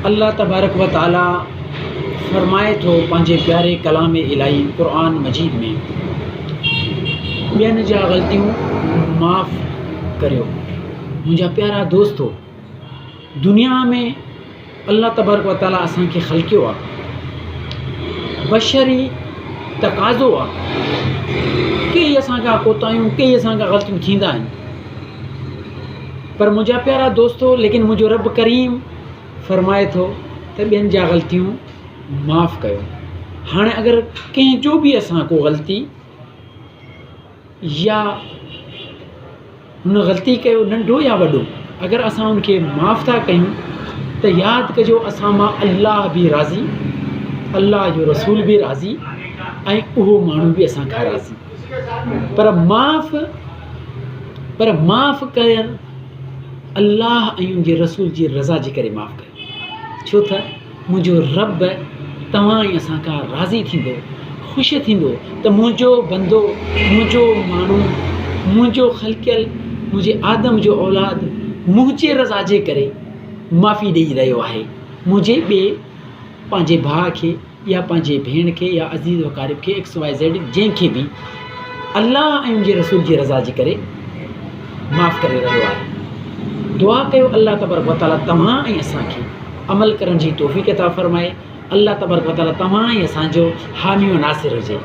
अल्लाह तबारक व ताला फरमाए थो पंहिंजे प्यारे कलाम इलाही क़ुरान मजीद में, ॿियनि जा ग़लतियूं माफ़ करियो। मुंहिंजा प्यारा दोस्तो, दुनिया में अल्लाह तबारक व ताला असांखे ख़लक़ियो आहे, बशरी तक़ाज़ो आहे कि असांखां कोताहियूं, कई असांखां ग़लतियूं थींदा आहिनि। पर मुंहिंजा प्यारा दोस्तो, लेकिन मुंहिंजो रब करीम फरमाए थो त ॿियनि जा ग़लतियूं माफ़ कयो। हाणे अगरि कंहिंजो बि असां को ग़लती या हुन ग़लती कयो, नंढो या वॾो, अगरि असां हुनखे माफ़ था कयूं त यादि कजो असां मां अल्लाह बि राज़ी, अल्लाह जो रसूल बि राज़ी ऐं उहो माण्हू बि असांखां राज़ी। पर माफ़ करणु अल्लाह ऐं उनजे रसूल जी रज़ा जे करे माफ़ कयो, छो त मुंहिंजो रब तव्हां ऐं असांखां राज़ी थींदो, ख़ुशि थींदो त मुंहिंजो बंदो, मुंहिंजो माण्हू, मुंहिंजो ख़लक़ियल, मुंहिंजे आदम जो औलाद मुंहिंजे रज़ा जे करे माफ़ी ॾेई रहियो आहे। मुंहिंजे ॿिए पंहिंजे भाउ खे या पंहिंजे भेण खे या अज़ीज़ वक़ारिब खे XYZ जंहिंखे बि अल्लाह ऐं उनजे रसूल जी रज़ा जे करे माफ़ करे रहियो आहे। दुआ कयो अल्लाह तबारक व ताला तव्हां ऐं असांखे अमल करण जी तौफ़ीक़ अता फ़रमाए। अल्लाह तबारक व ताला तव्हां ऐं असांजो हामी व नासिर हुजे।